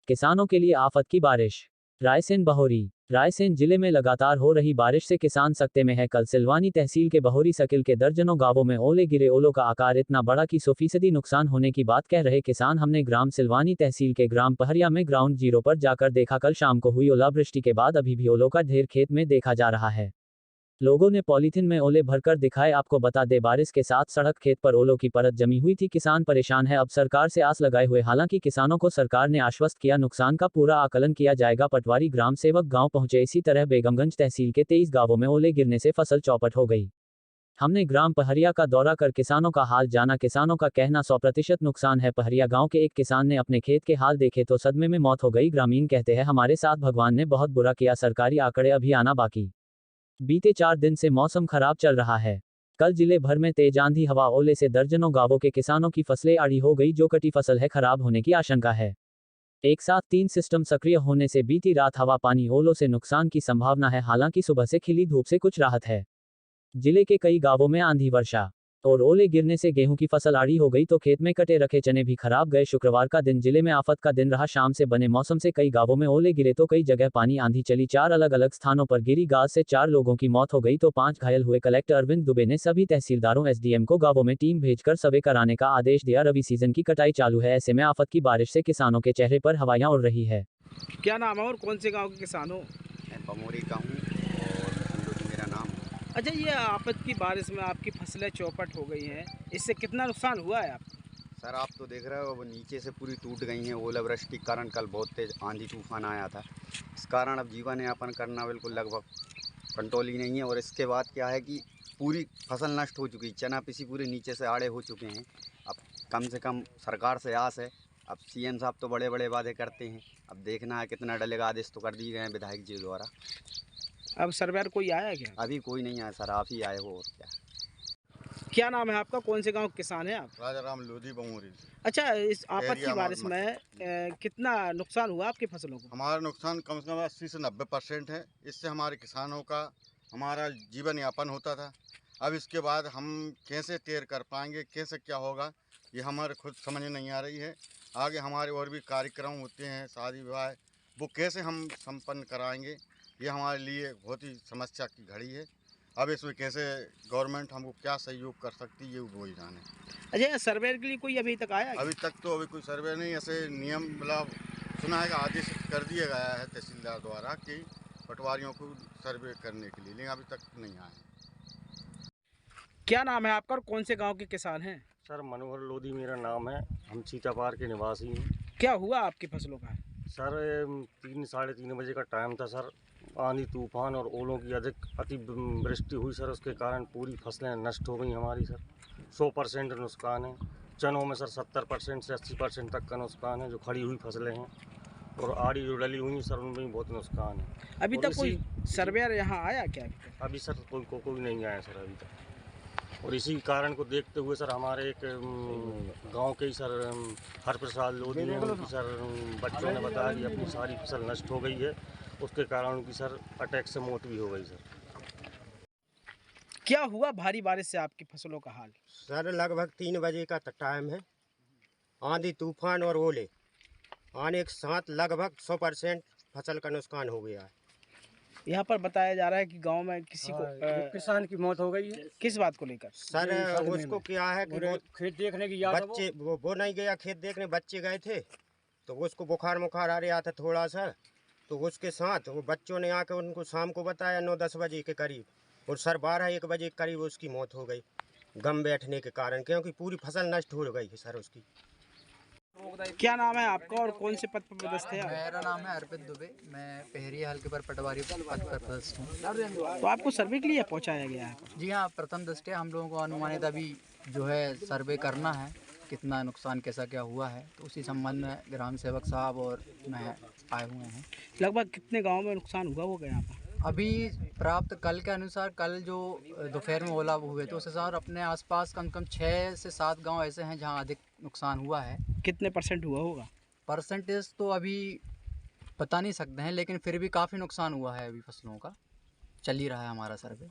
किसानों के लिए आफत की बारिश। रायसेन बहोरी। रायसेन जिले में लगातार हो रही बारिश से किसान सकते में है। कल सिलवानी तहसील के बहोरी सकिल के दर्जनों गांवों में ओले गिरे। ओलों का आकार इतना बड़ा कि 100% नुकसान होने की बात कह रहे किसान। हमने ग्राम सिलवानी तहसील के ग्राम पहरिया में ग्राउंड जीरो पर जाकर देखा। कल शाम को हुई ओलावृष्टि के बाद अभी भी ओलों का ढेर खेत में देखा जा रहा है। लोगों ने पॉलीथिन में ओले भरकर दिखाए। आपको बता दे, बारिश के साथ सड़क खेत पर ओलों की परत जमी हुई थी। किसान परेशान है, अब सरकार से आस लगाए हुए। हालांकि किसानों को सरकार ने आश्वस्त किया, नुकसान का पूरा आकलन किया जाएगा। पटवारी ग्राम सेवक गांव पहुंचे। इसी तरह बेगमगंज तहसील के 23 गांवों में ओले गिरने से फसल चौपट हो गई। हमने ग्राम पहरिया का दौरा कर किसानों का हाल जाना। किसानों का कहना 100% नुकसान है। पहरिया गांव के एक किसान ने अपने खेत के हाल देखे तो सदमे में मौत हो गई। ग्रामीण कहते हैं, हमारे साथ भगवान ने बहुत बुरा किया। सरकारी आंकड़े अभी आना बाकी। बीते 4 दिन से मौसम खराब चल रहा है। कल जिले भर में तेज आंधी हवा ओले से दर्जनों गांवों के किसानों की फसलें आड़ी हो गई। जो कटी फसल है, खराब होने की आशंका है। एक साथ 3 सिस्टम सक्रिय होने से बीती रात हवा पानी ओलों से नुकसान की संभावना है। हालांकि सुबह से खिली धूप से कुछ राहत है। जिले के कई गांवों में आंधी वर्षा और ओले गिरने से गेहूं की फसल आड़ी हो गई तो खेत में कटे रखे चने भी खराब गए। शुक्रवार का दिन जिले में आफत का दिन रहा। शाम से बने मौसम से कई गांवों में ओले गिरे तो कई जगह पानी आंधी चली। 4 अलग अलग स्थानों पर गिरी गाज से 4 लोगों की मौत हो गई तो 5 घायल हुए। कलेक्टर अरविंद दुबे ने सभी तहसीलदारों एसडीएम को गांवों में टीम भेजकर सर्वे कराने का आदेश दिया। रबी सीजन की कटाई चालू है, ऐसे में आफत की बारिश से किसानों के चेहरे पर हवाइयां उड़ रही है। क्या नाम है और कौन से गांव के किसान हो? मैं बमोरी का हूँ और संतोष मेरा नाम। अच्छा, ये आपत की बारिश में आपकी फसलें चौपट हो गई हैं, इससे कितना नुकसान हुआ है आपको? सर, आप तो देख रहे हो वो नीचे से पूरी टूट गई हैं। ओलावृष्टि के कारण कल बहुत तेज आंधी तूफान आया था। इस कारण अब जीवन यापन करना बिल्कुल लगभग कंट्रोल ही नहीं है। और इसके बाद क्या है कि पूरी फसल नष्ट हो चुकी, चना पिसी पूरे नीचे से आड़े हो चुके हैं। अब कम से कम सरकार से आस है। अब सीएम साहब तो बड़े बड़े वादे करते हैं, अब देखना है कितना डलेगा। आदेश तो कर दिए गए हैं विधायक जी द्वारा। अब सर्वेयर कोई आया क्या? अभी कोई नहीं आया सर, आप ही आए हो और क्या। क्या नाम है आपका, कौन से गांव के किसान हैं आप? राजा राम लोधी बमोरी। अच्छा, इस आफत की एरिया बारिश में कितना नुकसान हुआ आपकी फसलों को? हमारा नुकसान कम से कम 80 से 90% है। इससे हमारे किसानों का हमारा जीवन यापन होता था। अब इसके बाद हम कैसे तैयार कर पाएंगे, कैसे क्या होगा, ये हमारे खुद समझ नहीं आ रही है। आगे हमारे और भी कार्यक्रम होते हैं, शादी विवाह, वो कैसे हम संपन्न कराएंगे, ये हमारे लिए बहुत ही समस्या की घड़ी है। अब इसमें कैसे गवर्नमेंट हमको क्या सहयोग कर सकती है, ये वो ही जाने। अच्छा, सर्वेयर के लिए कोई अभी तक आया? अभी तक तो कोई सर्वे नहीं। ऐसे नियम मतलब सुना है कि आदेश कर दिया गया है तहसीलदार द्वारा कि पटवारियों को सर्वे करने के लिए, लेकिन अभी तक नहीं आए। क्या नाम है आपका और कौन से गांव के किसान हैं? सर, मनोहर लोधी मेरा नाम है। हम सीतापार के निवासी हैं। क्या हुआ आपकी फसलों का? सर, 3 साढ़े 3 बजे का टाइम था सर। आंधी तूफान और ओलों की अति वृष्टि हुई सर, उसके कारण पूरी फसलें नष्ट हो गई हमारी सर। 100% नुकसान है। चनों में सर 70% से 80% तक का नुकसान है। जो खड़ी हुई फसलें हैं और आड़ी जो डली हुई सर, उनमें भी बहुत नुकसान है। अभी तक कोई सर्वेयर यहाँ आया क्या? अभी सर कोई नहीं आया सर अभी तक। और इसी कारण को देखते हुए सर हमारे एक गांव के ही सर हरप्रसाद लोधी ने उनकी सर बच्चों ने बताया कि अपनी सारी फसल नष्ट हो गई है। उसके कारण उनकी सर अटैक से मौत भी हो गई सर। क्या हुआ भारी बारिश से आपकी फसलों का हाल? सर, लगभग 3 बजे का टाइम है। आंधी तूफान और ओले आने के साथ लगभग 100% फसल का नुकसान हो गया है। यहाँ पर बताया जा रहा है कि गांव में किसी को किसान की मौत हो गई है। किस बात को लेकर? सर, उसको क्या है कि वो खेत देखने की बच्चे वो नहीं गया खेत देखने, बच्चे गए थे तो उसको बुखार आ रहा था थोड़ा सा। तो उसके साथ वो बच्चों ने आकर उनको शाम को बताया 9-10 बजे के करीब, और सर 12-1 बजे के करीब उसकी मौत हो गई गम बैठने के कारण, क्योंकि पूरी फसल नष्ट हो गई है सर उसकी। क्या नाम है आपका और कौन से पद पर पदस्थ है? मेरा नाम है अर्पित दुबे। मैं पहरिया हल्के पर पटवारी पद पर पदस्थ हूँ। तो आपको सर्वे के लिए पहुँचाया गया है? जी हाँ, प्रथम दृष्टया हम लोगों को अनुमानित अभी जो है सर्वे करना है, कितना नुकसान कैसा क्या हुआ है, तो उसी संबंध में ग्राम सेवक साहब और मैं आए हुए हैं। लगभग कितने गाँव में नुकसान हुआ होगा यहाँ पर? अभी प्राप्त कल के अनुसार, कल जो दोपहर में ओला हुए तो उस अनुसार अपने आसपास कम से कम 6 से 7 गांव ऐसे हैं जहां अधिक नुकसान हुआ है। कितने % हुआ होगा? परसेंटेज तो अभी बता नहीं सकते हैं, लेकिन फिर भी काफ़ी नुकसान हुआ है। अभी फसलों का चल ही रहा है हमारा सर्वे।